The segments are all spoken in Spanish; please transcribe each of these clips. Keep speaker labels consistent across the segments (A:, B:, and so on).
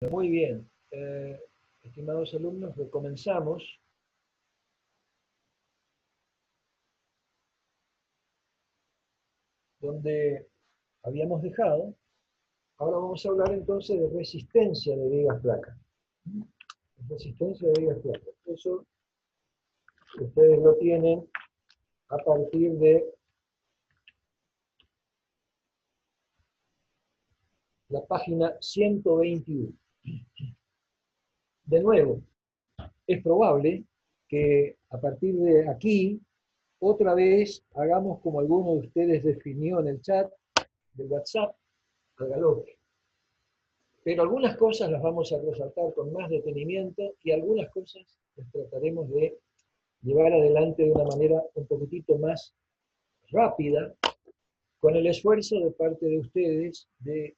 A: Muy bien. Estimados alumnos, recomenzamos. Donde habíamos dejado. Ahora vamos a hablar entonces de resistencia de vigas flacas. Resistencia de vigas flacas. Eso ustedes lo tienen a partir de la página 121. De nuevo, es probable que a partir de aquí, otra vez hagamos como alguno de ustedes definió en el chat del WhatsApp, al galope. Pero algunas cosas las vamos a resaltar con más detenimiento y algunas cosas las trataremos de llevar adelante de una manera un poquitito más rápida, con el esfuerzo de parte de ustedes de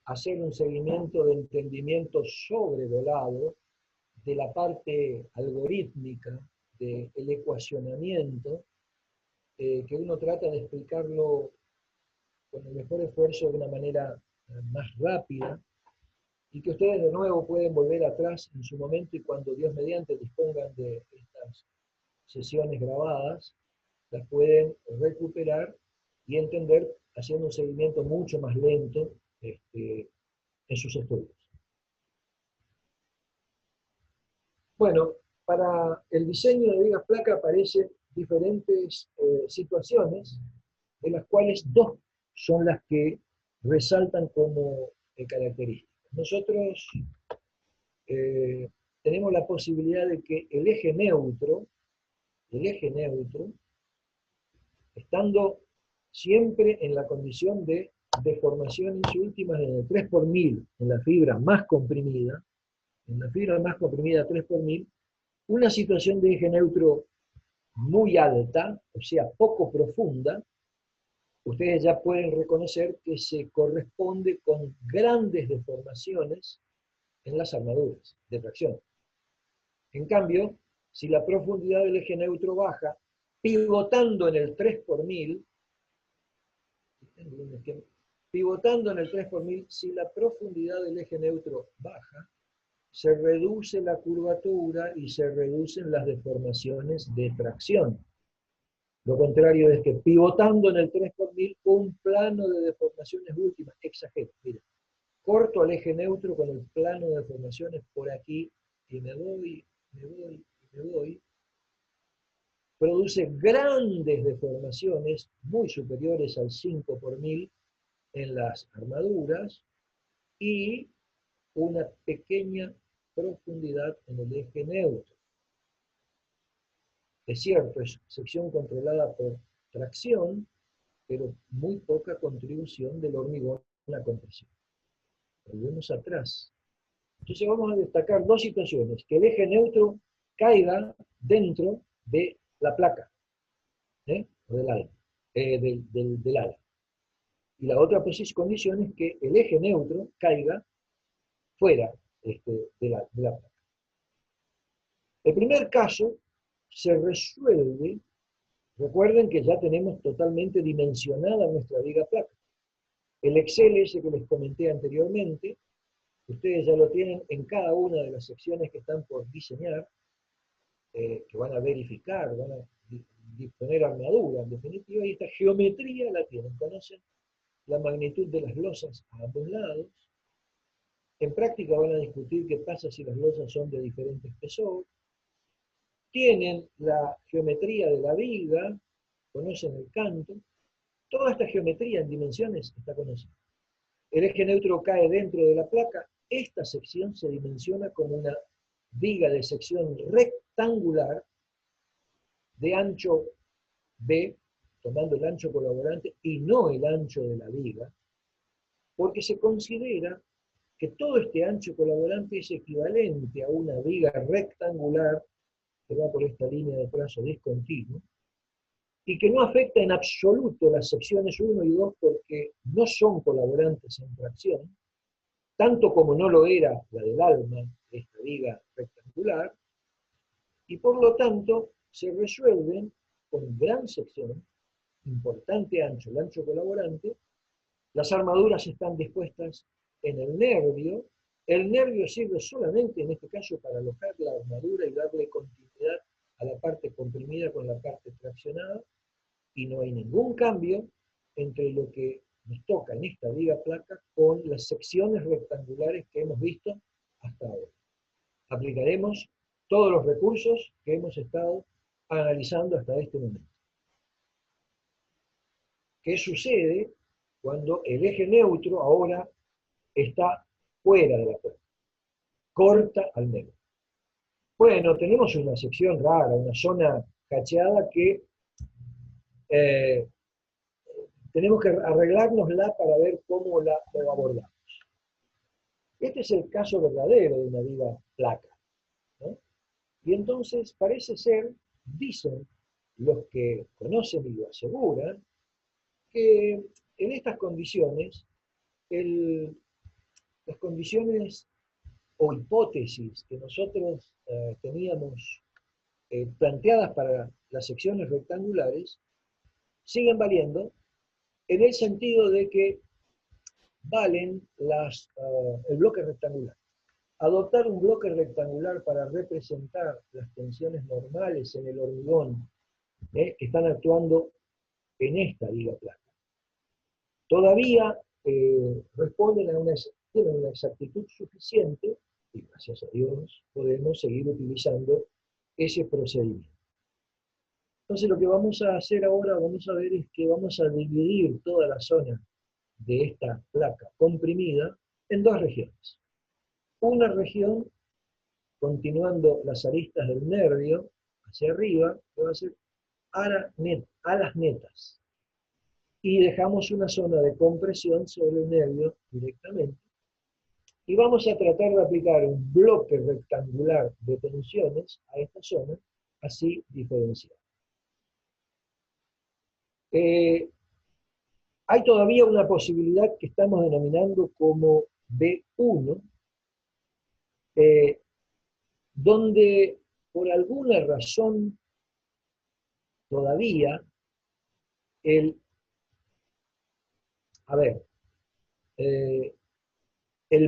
A: hacer un seguimiento de entendimiento sobrevolado de la parte algorítmica del ecuacionamiento, que uno trata de explicarlo con el mejor esfuerzo de una manera más rápida, y que ustedes de nuevo pueden volver atrás en su momento y cuando Dios mediante dispongan de estas sesiones grabadas, las pueden recuperar y entender haciendo un seguimiento mucho más lento en sus estudios. Bueno, para el diseño de vigas flacas aparecen diferentes situaciones, de las cuales dos son las que resaltan como características. Nosotros tenemos la posibilidad de que el eje neutro, estando siempre en la condición de deformación últimas en el 3 por 1000, en la fibra más comprimida, 3 por 1000, una situación de eje neutro muy alta, o sea, poco profunda, ustedes ya pueden reconocer que se corresponde con grandes deformaciones en las armaduras de tracción. En cambio, si la profundidad del eje neutro baja, pivotando en el 3 por 1000, pivotando en el 3 por 1000, si la profundidad del eje neutro baja, se reduce la curvatura y se reducen las deformaciones de tracción. Lo contrario es que pivotando en el 3 por 1000, un plano de deformaciones últimas, exagero, mira, corto al eje neutro con el plano de deformaciones por aquí, y me voy, produce grandes deformaciones muy superiores al 5 por 1000 en las armaduras y una pequeña profundidad en el eje neutro. Es cierto, es sección controlada por tracción, pero muy poca contribución del hormigón a la compresión. Volvemos atrás. Entonces vamos a destacar dos situaciones: que el eje neutro caiga dentro de la placa, o del ala, del ala. Y la otra condición es que el eje neutro caiga fuera de la placa. El primer caso se resuelve, recuerden que ya tenemos totalmente dimensionada nuestra viga placa. El Excel ese que les comenté anteriormente, ustedes ya lo tienen en cada una de las secciones que están por diseñar, que van a verificar, van a disponer armadura, en definitiva, y esta geometría la tienen, conocen la magnitud de las losas a ambos lados. En práctica van a discutir qué pasa si las losas son de diferente espesor. Tienen la geometría de la viga, conocen el canto. Toda esta geometría en dimensiones está conocida. El eje neutro cae dentro de la placa. Esta sección se dimensiona como una viga de sección rectangular de ancho B, tomando el ancho colaborante y no el ancho de la viga, porque se considera que todo este ancho colaborante es equivalente a una viga rectangular que va por esta línea de trazo discontinuo, y que no afecta en absoluto las secciones 1 y 2 porque no son colaborantes en tracción, tanto como no lo era la del alma, esta viga rectangular, y por lo tanto se resuelven con gran sección, importante ancho, el ancho colaborante. Las armaduras están dispuestas en el nervio, El nervio sirve solamente, en este caso, para alojar la armadura y darle continuidad a la parte comprimida con la parte traccionada, y no hay ningún cambio entre lo que nos toca en esta viga placa con las secciones rectangulares que hemos visto hasta ahora. Aplicaremos todos los recursos que hemos estado analizando hasta este momento. ¿Qué sucede cuando el eje neutro ahora está fuera de la puerta? Corta al medio. Bueno, tenemos una sección rara, una zona cacheada que tenemos que arreglárnosla para ver cómo la abordamos. Este es el caso verdadero de una viga placa, ¿no? Y entonces parece ser, dicen los que conocen y lo aseguran, que en estas condiciones, las condiciones o hipótesis que nosotros teníamos planteadas para las secciones rectangulares, siguen valiendo en el sentido de que valen el bloque rectangular. Adoptar un bloque rectangular para representar las tensiones normales en el hormigón que están actuando en esta viga placa, todavía responden tienen una exactitud suficiente, y gracias a Dios podemos seguir utilizando ese procedimiento. Entonces lo que vamos a hacer ahora, vamos a ver, es que vamos a dividir toda la zona de esta placa comprimida en dos regiones. Una región, continuando las aristas del nervio hacia arriba, que va a ser alas netas. Y dejamos una zona de compresión sobre el nervio directamente. Y vamos a tratar de aplicar un bloque rectangular de tensiones a esta zona, así diferenciada. Hay todavía una posibilidad que estamos denominando como B1, donde por alguna razón todavía el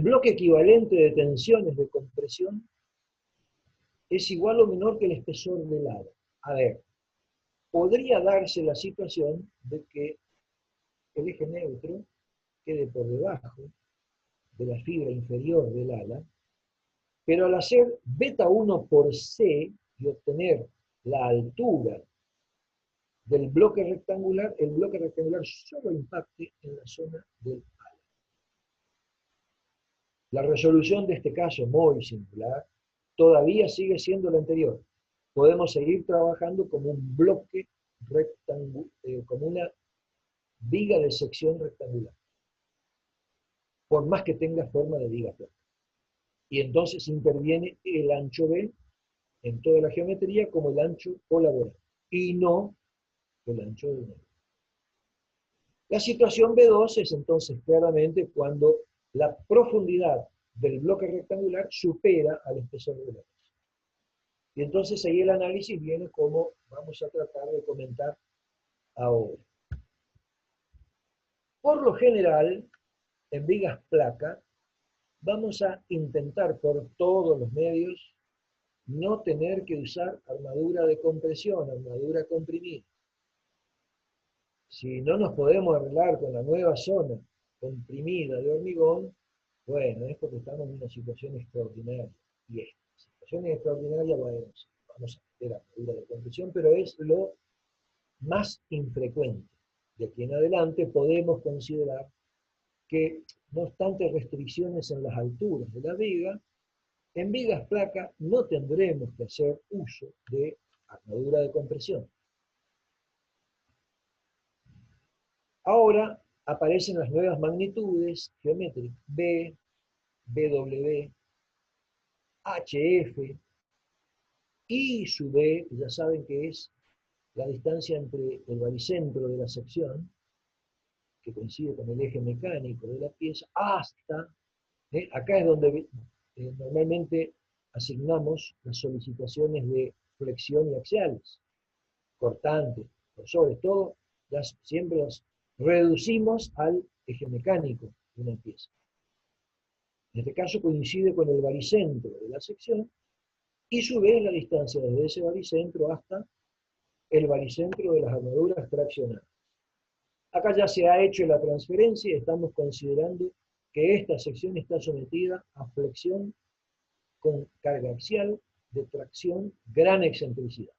A: bloque equivalente de tensiones de compresión es igual o menor que el espesor del ala. A ver, podría darse la situación de que el eje neutro quede por debajo de la fibra inferior del ala, pero al hacer beta 1 por C y obtener la altura del bloque rectangular, el bloque rectangular solo impacte en la zona del ala. La resolución de este caso muy singular todavía sigue siendo la anterior. Podemos seguir trabajando como un bloque rectangular, como una viga de sección rectangular, por más que tenga forma de viga plana. Y entonces interviene el ancho B en toda la geometría como el ancho colaborante, y no el ancho del medio. La situación B2 es entonces claramente cuando la profundidad del bloque rectangular supera al espesor de la base. Y entonces ahí el análisis viene como vamos a tratar de comentar ahora. Por lo general, en vigas placa, vamos a intentar por todos los medios no tener que usar armadura de compresión, armadura comprimida. Si no nos podemos arreglar con la nueva zona comprimida de hormigón, bueno, es porque estamos en una situación extraordinaria. Y esta situación extraordinaria, bueno, vamos a meter armadura de compresión, pero es lo más infrecuente. De aquí en adelante podemos considerar que, no obstante restricciones en las alturas de la viga, en vigas placa no tendremos que hacer uso de armadura de compresión. Ahora aparecen las nuevas magnitudes geométricas, B, BW, HF, y sub B, que ya saben que es la distancia entre el baricentro de la sección, que coincide con el eje mecánico de la pieza, hasta, acá es donde normalmente asignamos las solicitaciones de flexión y axiales, cortantes, torsores, todo, siempre las reducimos al eje mecánico de una pieza. En este caso coincide con el baricentro de la sección, y su vez la distancia desde ese baricentro hasta el baricentro de las armaduras traccionadas. Acá ya se ha hecho la transferencia y estamos considerando que esta sección está sometida a flexión con carga axial de tracción gran excentricidad.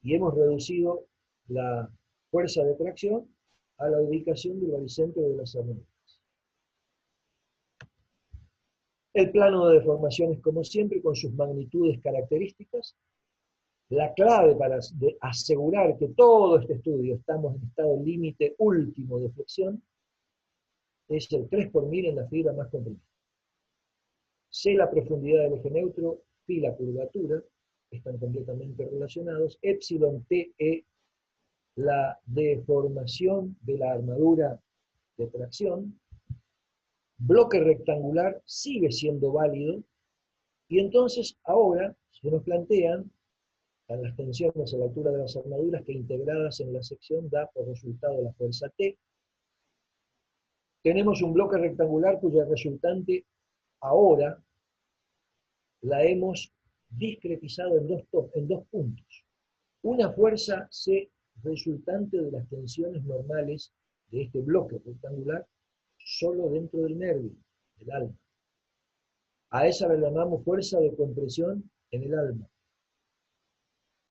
A: Y hemos reducido la fuerza de tracción a la ubicación del baricentro de las armaduras. El plano de deformaciones, como siempre, con sus magnitudes características. La clave para asegurar que todo este estudio estamos en estado límite último de flexión es el 3 por 1000 en la fibra más comprimida. C, la profundidad del eje neutro, phi, la curvatura, están completamente relacionados. Epsilon TE, la deformación de la armadura de tracción. Bloque rectangular sigue siendo válido, y entonces ahora se nos plantean las tensiones a la altura de las armaduras que integradas en la sección da por resultado la fuerza T. Tenemos un bloque rectangular cuya resultante ahora la hemos discretizado en dos puntos. Una fuerza C resultante de las tensiones normales de este bloque rectangular solo dentro del nervio, del alma. A esa la llamamos fuerza de compresión en el alma.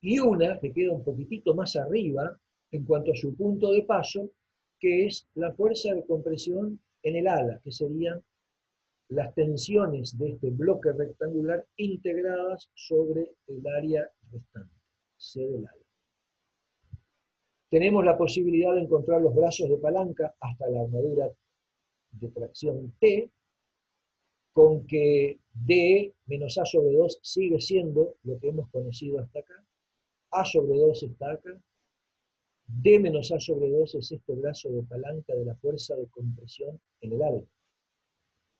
A: Y una que queda un poquitito más arriba en cuanto a su punto de paso, que es la fuerza de compresión en el ala, que serían las tensiones de este bloque rectangular integradas sobre el área restante, C del ala. Tenemos la posibilidad de encontrar los brazos de palanca hasta la armadura de tracción T, con que D menos A sobre 2 sigue siendo lo que hemos conocido hasta acá. A sobre 2 está acá. D menos A sobre 2 es este brazo de palanca de la fuerza de compresión en el ala.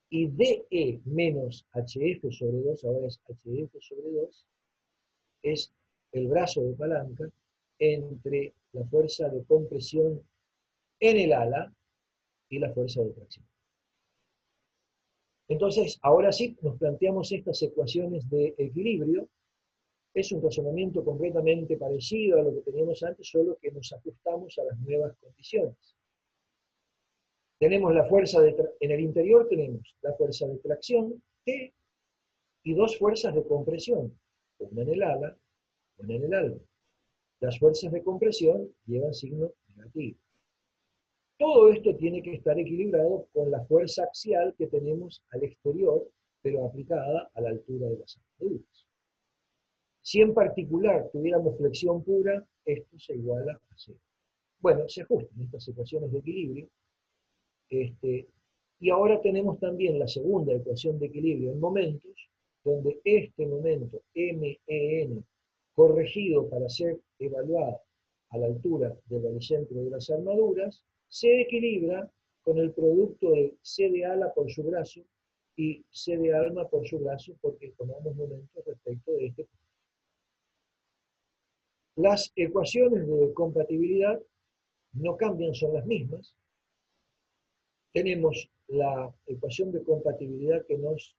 A: Y DE menos HF sobre 2, ahora es HF sobre 2, es el brazo de palanca entre la fuerza de compresión en el ala y la fuerza de tracción. Entonces, ahora sí, nos planteamos estas ecuaciones de equilibrio. Es un razonamiento completamente parecido a lo que teníamos antes, solo que nos ajustamos a las nuevas condiciones. Tenemos la fuerza en el interior tenemos la fuerza de tracción, T, y dos fuerzas de compresión, una en el ala, una en el alma. Las fuerzas de compresión llevan signo negativo. Todo esto tiene que estar equilibrado con la fuerza axial que tenemos al exterior, pero aplicada a la altura de las armaduras. Si en particular tuviéramos flexión pura, esto se iguala a cero. Bueno, se ajustan estas ecuaciones de equilibrio. Y ahora tenemos también la segunda ecuación de equilibrio en momentos, donde este momento MEN, corregido para ser evaluado a la altura del baricentro de las armaduras, se equilibra con el producto de C de ala por su brazo y C de alma por su brazo, porque tomamos momentos respecto de este punto. Las ecuaciones de compatibilidad no cambian, son las mismas. Tenemos la ecuación de compatibilidad que nos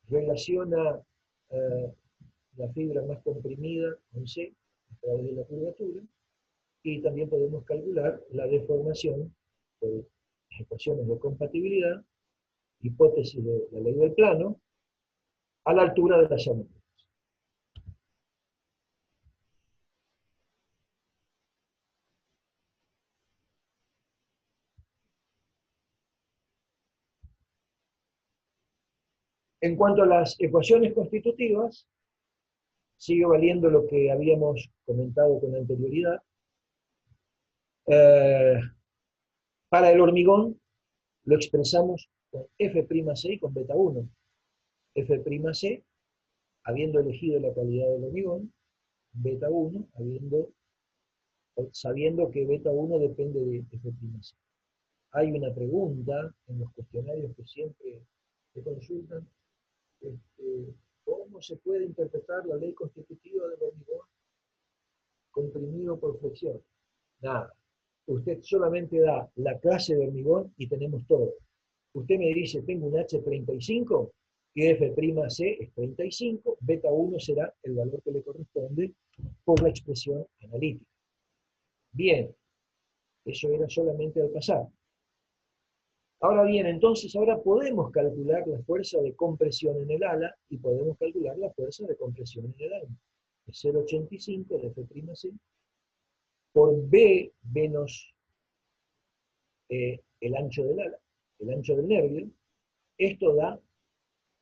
A: relaciona la fibra más comprimida con C a través de la curvatura, y también podemos calcular la deformación por ecuaciones de compatibilidad, hipótesis de la ley del plano, a la altura de las armaduras. En cuanto a las ecuaciones constitutivas, sigue valiendo lo que habíamos comentado con anterioridad. Para el hormigón lo expresamos con F'C y con beta 1. F'C, habiendo elegido la calidad del hormigón, beta 1, sabiendo que beta 1 depende de F'C. Hay una pregunta en los cuestionarios que siempre se consultan, ¿cómo se puede interpretar la ley constitutiva del hormigón comprimido por flexión? Nada. Usted solamente da la clase de hormigón y tenemos todo. usted me dice, tengo un H35, y F'C es 35, beta 1 será el valor que le corresponde por la expresión analítica. Bien, eso era solamente al pasar. Ahora bien, entonces ahora podemos calcular la fuerza de compresión en el ala y podemos calcular la fuerza de compresión en el arma. Es 0,85 de F'C por B menos el ancho del ala, el ancho del nervio. Esto da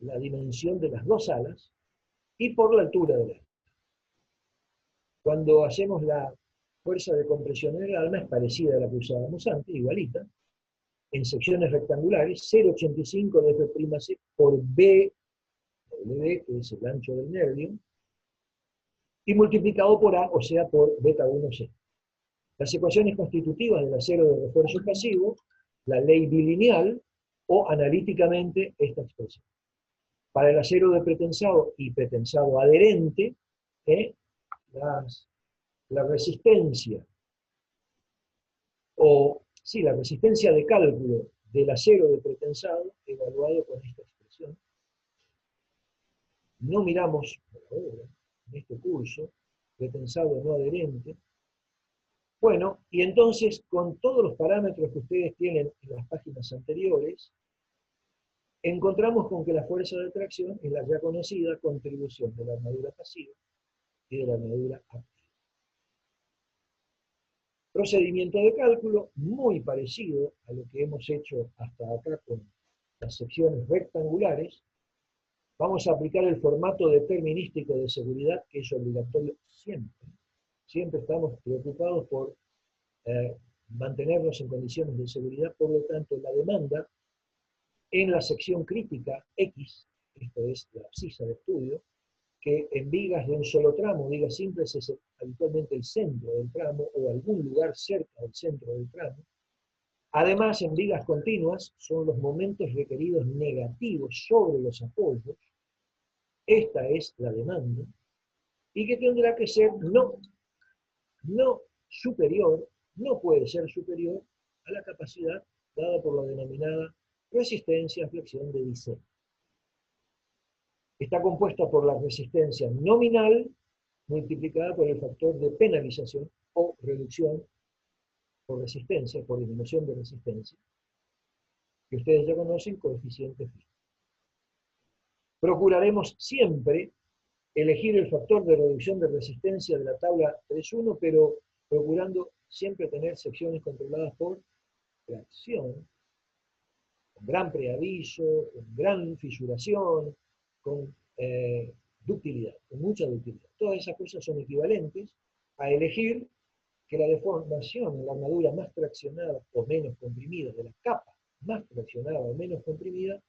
A: la dimensión de las dos alas y por la altura del ala. Cuando hacemos la fuerza de compresión en el alma es parecida a la que usábamos antes, igualita, en secciones rectangulares, 0,85 de F'C por B, W, que es el ancho del nervio, y multiplicado por A, o sea, por beta 1C. Las ecuaciones constitutivas del acero de refuerzo pasivo, la ley bilineal, o analíticamente esta expresión. Para el acero de pretensado y pretensado adherente, la resistencia, la resistencia de cálculo del acero de pretensado, evaluado con esta expresión. No miramos, por ahora, en este curso, pretensado no adherente. Bueno, y entonces, con todos los parámetros que ustedes tienen en las páginas anteriores, encontramos con que la fuerza de tracción es la ya conocida contribución de la armadura pasiva y de la armadura activa. Procedimiento de cálculo muy parecido a lo que hemos hecho hasta acá con las secciones rectangulares. Vamos a aplicar el formato determinístico de seguridad, que es obligatorio siempre. Siempre estamos preocupados por mantenernos en condiciones de seguridad, por lo tanto, la demanda en la sección crítica X, esto es la abscisa de estudio, que en vigas de un solo tramo, vigas simples, es habitualmente el centro del tramo o algún lugar cerca del centro del tramo. Además, en vigas continuas son los momentos requeridos negativos sobre los apoyos. Esta es la demanda, y que tendrá que ser no superior, no puede ser superior a la capacidad dada por la denominada resistencia a flexión de diseño. Está compuesta por la resistencia nominal multiplicada por el factor de penalización o reducción por resistencia, por disminución de resistencia, que ustedes ya conocen, coeficiente phi. Procuraremos siempre elegir el factor de reducción de resistencia de la tabla 3.1, pero procurando siempre tener secciones controladas por tracción, con gran preaviso, con gran fisuración, con ductilidad, con mucha ductilidad. Todas esas cosas son equivalentes a elegir que la deformación en la armadura más traccionada o menos comprimida, de la capa más traccionada o menos comprimida,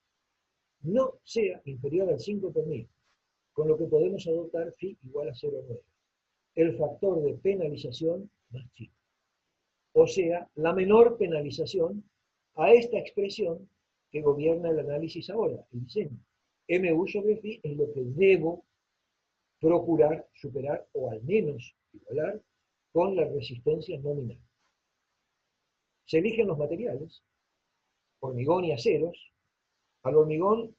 A: no sea inferior al 5 por mil, con lo que podemos adoptar phi igual a 0,9. El factor de penalización más chico. O sea, la menor penalización a esta expresión que gobierna el análisis ahora, el diseño. MU sobre phi es lo que debo procurar superar o al menos igualar con la resistencia nominal. Se eligen los materiales, hormigón y aceros. Al hormigón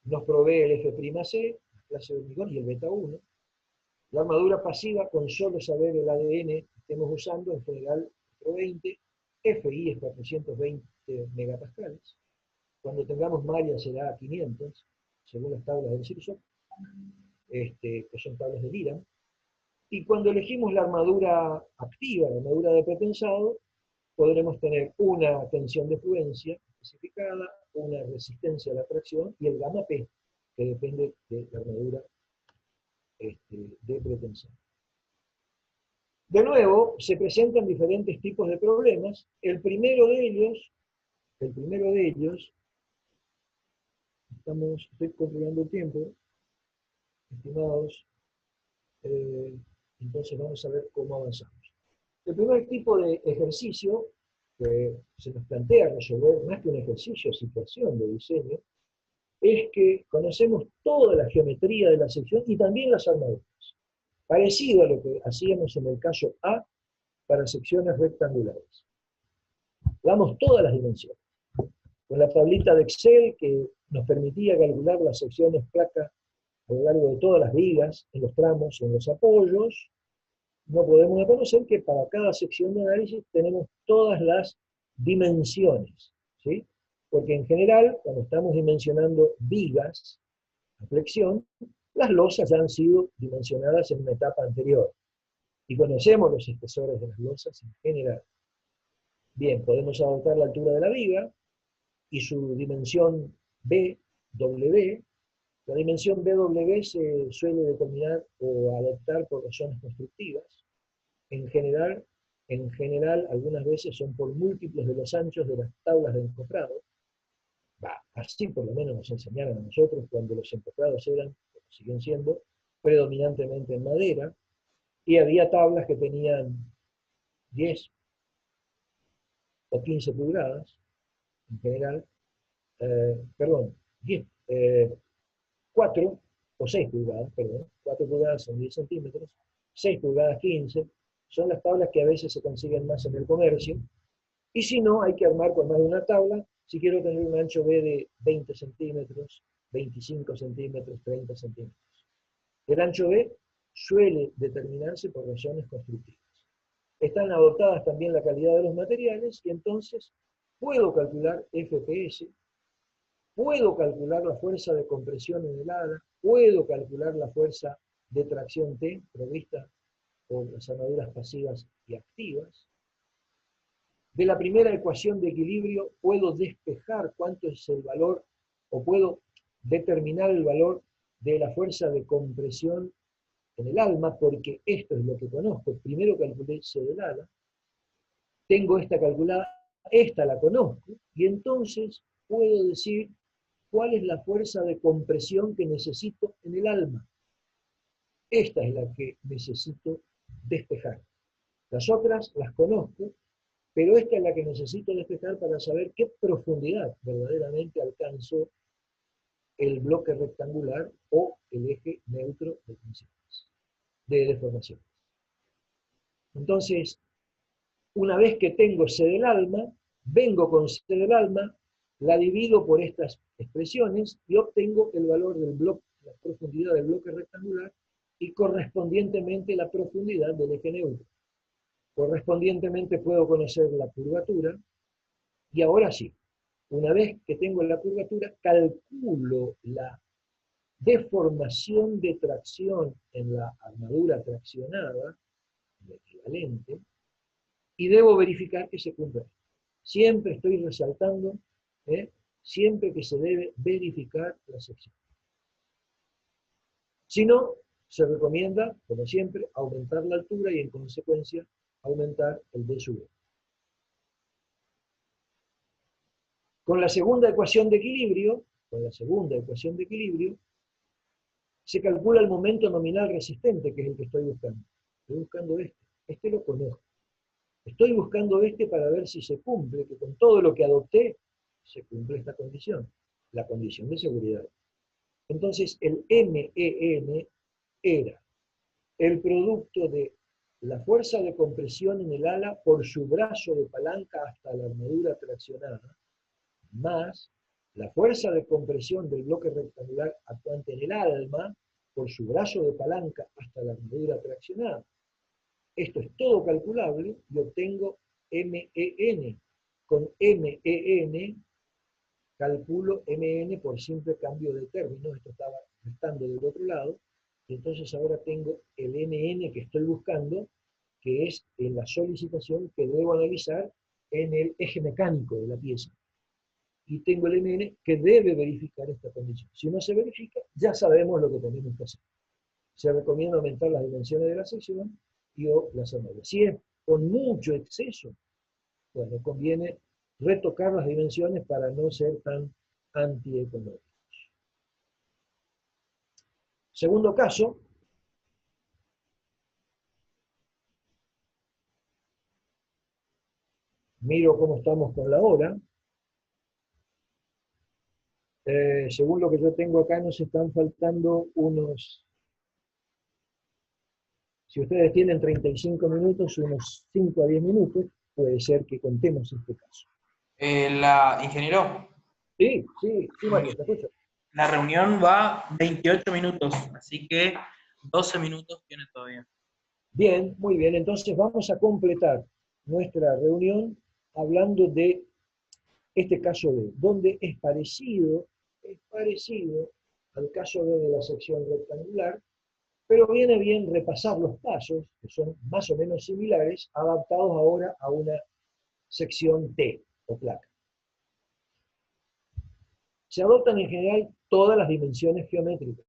A: nos provee el F'C, la clase de hormigón, y el beta 1. La armadura pasiva, con solo saber el ADN que estemos usando, en general 420, FI es 420 megapascales. Cuando tengamos malla será 500, según las tablas del CIRSO, que son tablas del IRAM. Y cuando elegimos la armadura activa, la armadura de pretensado, podremos tener una tensión de fluencia especificada, una resistencia a la tracción y el gamma P, que depende de la armadura de pretensado. De nuevo, se presentan diferentes tipos de problemas. El primero de ellos, estoy controlando el tiempo, estimados, entonces vamos a ver cómo avanzamos. El primer tipo de ejercicio que se nos plantea resolver, más que un ejercicio, situación de diseño, es que conocemos toda la geometría de la sección y también las armaduras. Parecido a lo que hacíamos en el caso A para secciones rectangulares. Damos todas las dimensiones. con la tablita de Excel que nos permitía calcular las secciones placa a lo largo de todas las vigas, en los tramos, en los apoyos, no podemos reconocer que para cada sección de análisis tenemos todas las dimensiones, ¿sí? Porque en general, cuando estamos dimensionando vigas a flexión, las losas ya han sido dimensionadas en una etapa anterior, y conocemos los espesores de las losas en general. Bien, podemos adoptar la altura de la viga, y su dimensión BW. La dimensión BW se suele determinar o adoptar por razones constructivas. En general, algunas veces son por múltiplos de los anchos de las tablas de encofrado. Así por lo menos nos enseñaron a nosotros cuando los encofrados eran, siguen siendo, predominantemente en madera, y había tablas que tenían 10 o 15 pulgadas, en general, 4 o 6 pulgadas, 4 pulgadas son 10 centímetros, 6 pulgadas 15, son las tablas que a veces se consiguen más en el comercio, y si no, hay que armar con más de una tabla, si quiero tener un ancho B de 20 centímetros, 25 centímetros, 30 centímetros. El ancho B suele determinarse por razones constructivas. Están adoptadas también la calidad de los materiales, y entonces puedo calcular FPS, puedo calcular la fuerza de compresión en el ala, puedo calcular la fuerza de tracción T provista por las armaduras pasivas y activas. De la primera ecuación de equilibrio puedo despejar cuánto es el valor, o puedo determinar el valor de la fuerza de compresión en el alma, porque esto es lo que conozco. Primero calculé C del ala, tengo esta calculada, esta la conozco, y entonces puedo decir cuál es la fuerza de compresión que necesito en el alma. Esta es la que necesito despejar. Las otras las conozco, pero esta es la que necesito despejar para saber qué profundidad verdaderamente alcanzó el bloque rectangular o el eje neutro de deformación. Entonces, una vez que tengo C del alma, vengo con C del alma, la divido por estas expresiones y obtengo el valor del bloque, la profundidad del bloque rectangular, y correspondientemente la profundidad del eje neutro. Correspondientemente puedo conocer la curvatura, y ahora sí, una vez que tengo la curvatura, calculo la deformación de tracción en la armadura traccionada, el equivalente, y debo verificar que se cumpla. Siempre estoy resaltando, siempre que se debe verificar la sección. Si no, se recomienda, como siempre, aumentar la altura y en consecuencia aumentar el D sub E. Con la segunda ecuación de equilibrio, se calcula el momento nominal resistente, que es el que estoy buscando. Estoy buscando este lo conozco. Estoy buscando para ver si se cumple, que con todo lo que adopté, se cumple esta condición, la condición de seguridad. Entonces, el MEN era el producto de la fuerza de compresión en el ala por su brazo de palanca hasta la armadura traccionada, más la fuerza de compresión del bloque rectangular actuante en el alma por su brazo de palanca hasta la armadura traccionada. Esto es todo calculable y obtengo MEN. Con MEN calculo MN por simple cambio de términos. Esto estaba restando del otro lado, y entonces ahora tengo el MN que estoy buscando, que es en la solicitación que debo analizar en el eje mecánico de la pieza. Y tengo el MN que debe verificar esta condición. Si no se verifica, ya sabemos lo que tenemos que hacer. Se recomienda aumentar las dimensiones de la sección y o las armaduras. Si es con mucho exceso, bueno, conviene retocar las dimensiones para no ser tan antieconómicos. Segundo caso, miro cómo estamos con la hora. Según lo que yo tengo acá, nos están faltando unos, si ustedes tienen 35 minutos, unos 5 a 10 minutos, puede ser que contemos este caso.
B: Ingeniero.
A: Sí, sí, sí, Mario, te escucho.
B: La reunión va 28 minutos, así que 12 minutos tiene todavía.
A: Bien, muy bien. Entonces vamos a completar nuestra reunión hablando de este caso B, donde es parecido al caso B de la sección rectangular, pero viene bien repasar los pasos, que son más o menos similares, adaptados ahora a una sección T o placa. Se adoptan en general todas las dimensiones geométricas.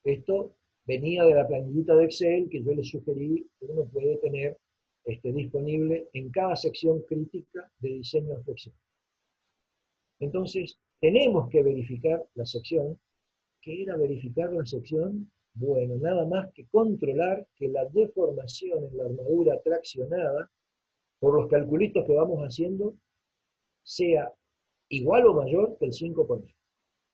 A: Esto venía de la planillita de Excel que yo les sugerí que uno puede tener disponible en cada sección crítica de diseño de flexión. Entonces, tenemos que verificar la sección. ¿Qué era verificar la sección? Bueno, nada más que controlar que la deformación en la armadura traccionada, por los calculitos que vamos haciendo, sea igual o mayor que el 5%.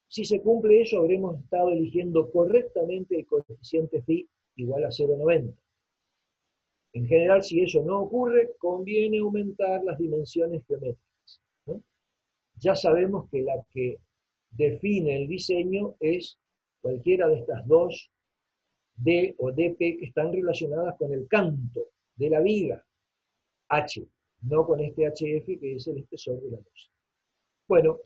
A: Si se cumple eso, habremos estado eligiendo correctamente el coeficiente phi igual a 0,90. En general, si eso no ocurre, conviene aumentar las dimensiones geométricas, ¿no? Ya sabemos que la que define el diseño es cualquiera de estas dos D o DP que están relacionadas con el canto de la viga, H, no con este HF que es el espesor de la losa. Bueno,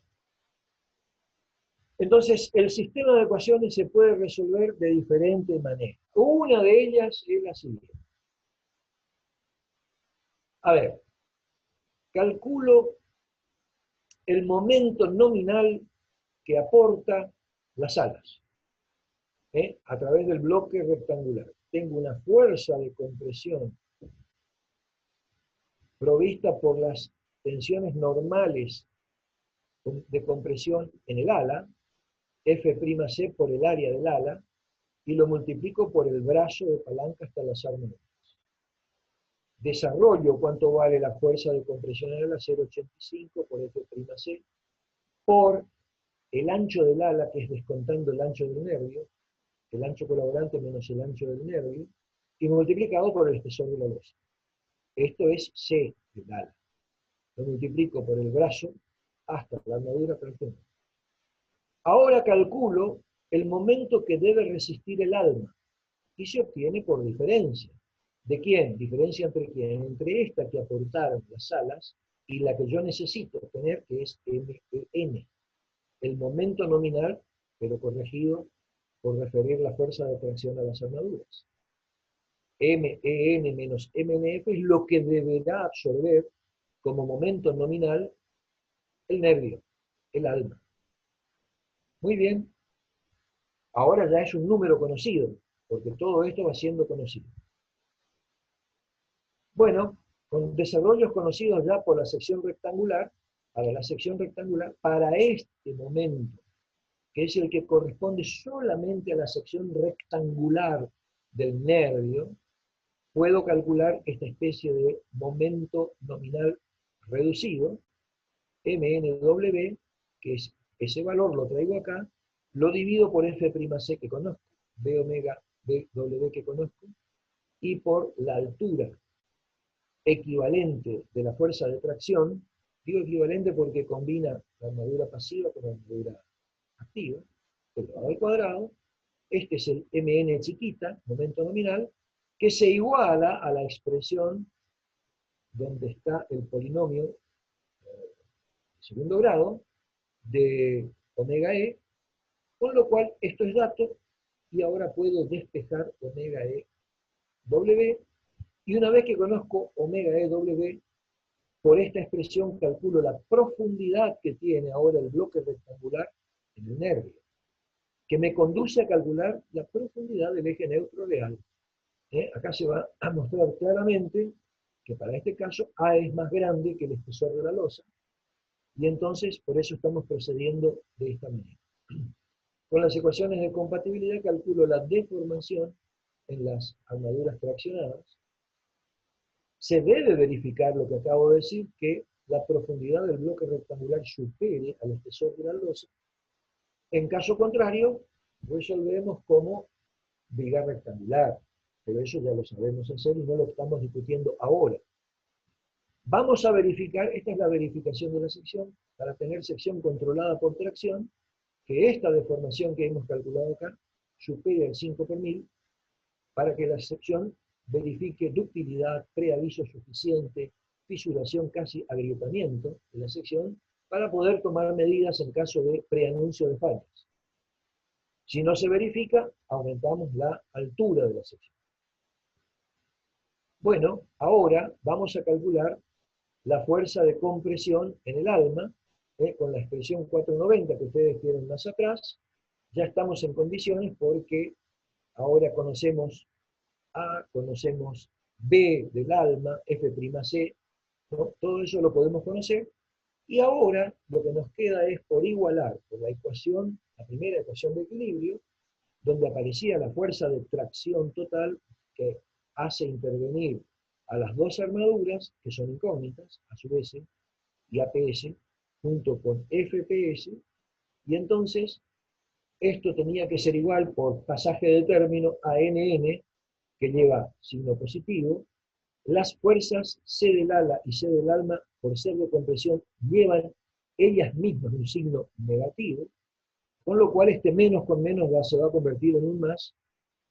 A: entonces el sistema de ecuaciones se puede resolver de diferentes maneras. Una de ellas es la siguiente. A ver, calculo el momento nominal que aporta las alas a través del bloque rectangular. Tengo una fuerza de compresión provista por las tensiones normales de compresión en el ala, F'C por el área del ala, y lo multiplico por el brazo de palanca hasta las armaduras. Desarrollo cuánto vale la fuerza de compresión en el ala, 0,85 por F'C, por el ancho del ala, que es descontando el ancho del nervio, el ancho colaborante menos el ancho del nervio, y multiplicado por el espesor de la losa. Esto es C del ala. Lo multiplico por el brazo hasta la armadura perfecta. Ahora calculo el momento que debe resistir el alma, y se obtiene por diferencia. ¿De quién? Diferencia entre quién? Entre esta que aportaron las alas y la que yo necesito tener, que es MN, el momento nominal, pero corregido por referir la fuerza de tracción a las armaduras. MEN menos MNF es lo que deberá absorber como momento nominal el nervio, el alma. Muy bien, ahora ya es un número conocido, porque todo esto va siendo conocido. Bueno, con desarrollos conocidos ya por la sección rectangular, para este momento, que es el que corresponde solamente a la sección rectangular del nervio, puedo calcular esta especie de momento nominal reducido, MNW, que es ese valor, lo traigo acá, lo divido por F'C que conozco, B omega BW que conozco, y por la altura equivalente de la fuerza de tracción. Digo equivalente porque combina la armadura pasiva con la armadura activa, elevado al cuadrado. Este es el MN chiquita, momento nominal, que se iguala a la expresión donde está el polinomio de segundo grado de omega E, con lo cual esto es dato, y ahora puedo despejar omega E W, y una vez que conozco omega E W, por esta expresión calculo la profundidad que tiene ahora el bloque rectangular en el nervio, que me conduce a calcular la profundidad del eje neutro real. Acá se va a mostrar claramente que para este caso A es más grande que el espesor de la losa, y entonces por eso estamos procediendo de esta manera. Con las ecuaciones de compatibilidad calculo la deformación en las armaduras traccionadas. Se debe verificar lo que acabo de decir, que la profundidad del bloque rectangular supere al espesor de la losa. En caso contrario, resolvemos como viga rectangular, pero eso ya lo sabemos hacer y no lo estamos discutiendo ahora. Vamos a verificar, esta es la verificación de la sección, para tener sección controlada por tracción, que esta deformación que hemos calculado acá supere el 5 por 1000, para que la sección verifique ductilidad, preaviso suficiente, fisuración, casi agrietamiento de la sección, para poder tomar medidas en caso de preanuncio de fallas. Si no se verifica, aumentamos la altura de la sección. Bueno, ahora vamos a calcular la fuerza de compresión en el alma, con la expresión 490 que ustedes tienen más atrás. Ya estamos en condiciones porque ahora conocemos A, conocemos B del alma, F'C, ¿no? Todo eso lo podemos conocer. Y ahora lo que nos queda es por igualar por la ecuación, la primera ecuación de equilibrio, donde aparecía la fuerza de tracción total que hace intervenir a las dos armaduras, que son incógnitas, ASUS y APS, junto con FPS, y entonces esto tenía que ser igual por pasaje de término a NN, que lleva signo positivo. Las fuerzas C del ala y C del alma, por ser de compresión, llevan ellas mismas un signo negativo, con lo cual este menos con menos se va a convertir en un más,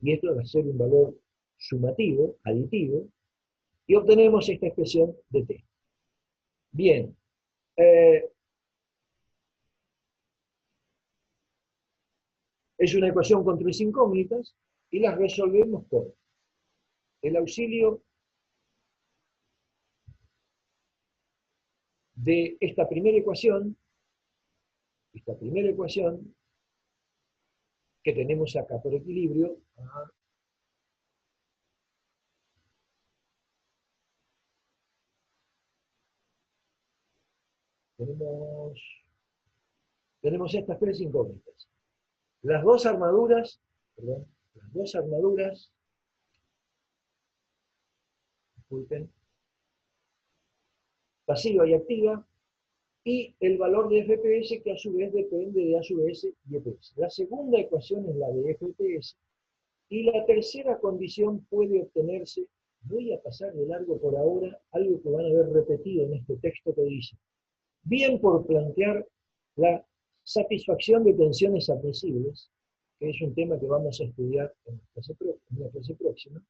A: y esto va a ser un valor sumativo, aditivo, y obtenemos esta expresión de T. Bien. Es una ecuación con tres incógnitas, y las resolvemos con el auxilio de esta primera ecuación que tenemos acá por equilibrio. Tenemos estas tres incógnitas. Las dos armaduras, disculpen, pasiva y activa, y el valor de FPS, que a su vez depende de ASUS y EPS. La segunda ecuación es la de FPS, y la tercera condición puede obtenerse, voy a pasar de largo por ahora, algo que van a ver repetido en este texto que dice, bien por plantear la satisfacción de tensiones admisibles, que es un tema que vamos a estudiar en la clase próxima,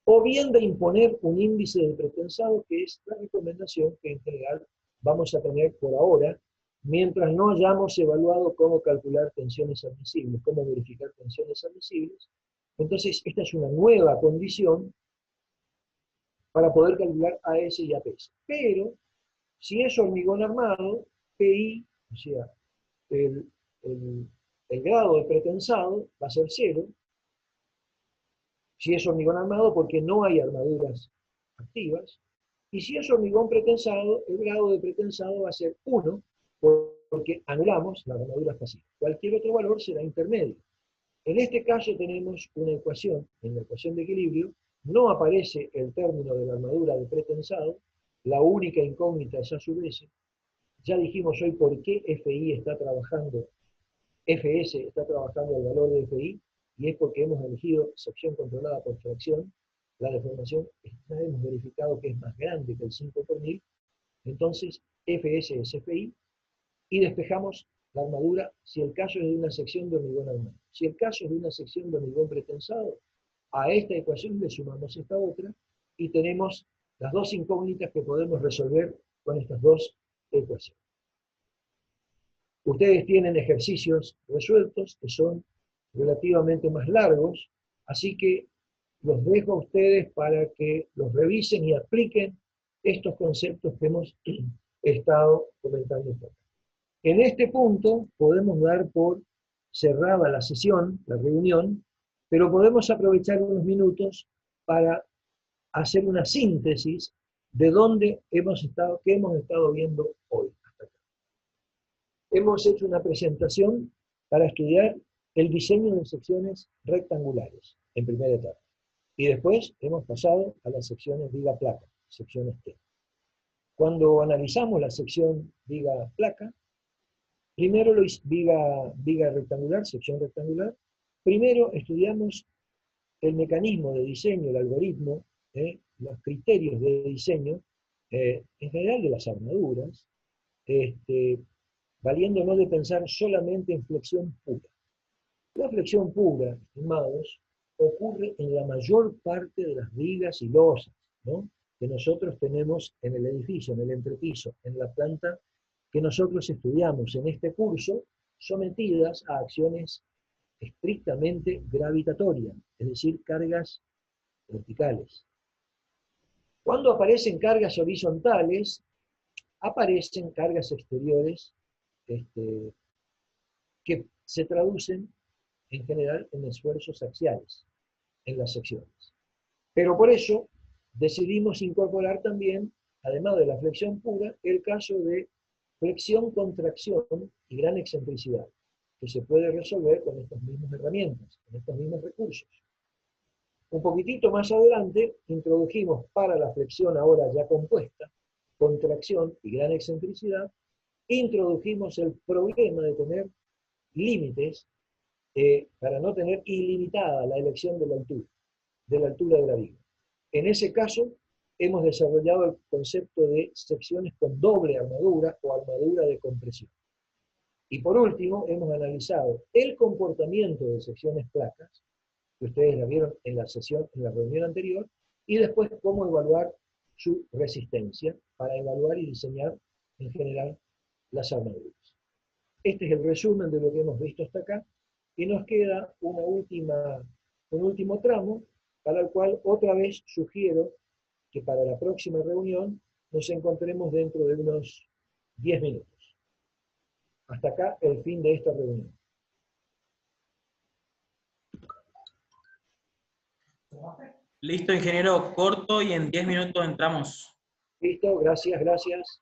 A: o bien de imponer un índice de pretensado, que es la recomendación que en general vamos a tener por ahora, mientras no hayamos evaluado cómo calcular tensiones admisibles, cómo verificar tensiones admisibles. Entonces, esta es una nueva condición para poder calcular AS y APS. Pero, si es hormigón armado, PI, o sea, el grado de pretensado va a ser 0, si es hormigón armado, porque no hay armaduras activas, y si es hormigón pretensado, el grado de pretensado va a ser 1, porque anulamos las armaduras pasivas. Cualquier otro valor será intermedio. En este caso tenemos una ecuación, en la ecuación de equilibrio, no aparece el término de la armadura de pretensado, la única incógnita es ASUS. Ya dijimos hoy por qué FI está trabajando, FS está trabajando el valor de FI, y es porque hemos elegido sección controlada por fracción. La deformación ya hemos verificado que es más grande que el 5 por 1000, entonces FS es FI, y despejamos la armadura si el caso es de una sección de hormigón armado. Si el caso es de una sección de hormigón pretensado, a esta ecuación le sumamos esta otra, y tenemos las dos incógnitas que podemos resolver con estas dos ecuaciones. Ustedes tienen ejercicios resueltos que son relativamente más largos, así que los dejo a ustedes para que los revisen y apliquen estos conceptos que hemos estado comentando por acá. En este punto podemos dar por cerrada la sesión, la reunión, pero podemos aprovechar unos minutos para hacer una síntesis de qué hemos estado viendo hoy. Hemos hecho una presentación para estudiar el diseño de secciones rectangulares en primera etapa. Y después hemos pasado a las secciones viga-placa, secciones T. Cuando analizamos la sección viga-placa, primero lo hice viga rectangular, sección rectangular. Primero estudiamos el mecanismo de diseño, el algoritmo, los criterios de diseño en general de las armaduras, valiéndonos de pensar solamente en flexión pura. La flexión pura, estimados, ocurre en la mayor parte de las vigas y losas, ¿no?, que nosotros tenemos en el edificio, en el entrepiso, en la planta que nosotros estudiamos en este curso, sometidas a acciones estrictamente gravitatorias, es decir, cargas verticales. Cuando aparecen cargas horizontales, aparecen cargas exteriores que se traducen en general en esfuerzos axiales en las secciones. Pero por eso decidimos incorporar también, además de la flexión pura, el caso de flexión, contracción y gran excentricidad, que se puede resolver con estas mismas herramientas, con estos mismos recursos. Un poquitito más adelante introdujimos para la flexión ahora ya compuesta, contracción y gran excentricidad, introdujimos el problema de tener límites para no tener ilimitada la elección de la altura de la viga. En ese caso, hemos desarrollado el concepto de secciones con doble armadura o armadura de compresión. Y por último, hemos analizado el comportamiento de secciones placas, que ustedes la vieron en la sesión, en la reunión anterior, y después cómo evaluar su resistencia para evaluar y diseñar en general las armaduras. Este es el resumen de lo que hemos visto hasta acá, y nos queda un último tramo, para el cual otra vez sugiero que para la próxima reunión nos encontremos dentro de unos 10 minutos. Hasta acá el fin de esta reunión.
B: Listo, ingeniero, corto y en 10 minutos entramos.
A: Listo, gracias, gracias.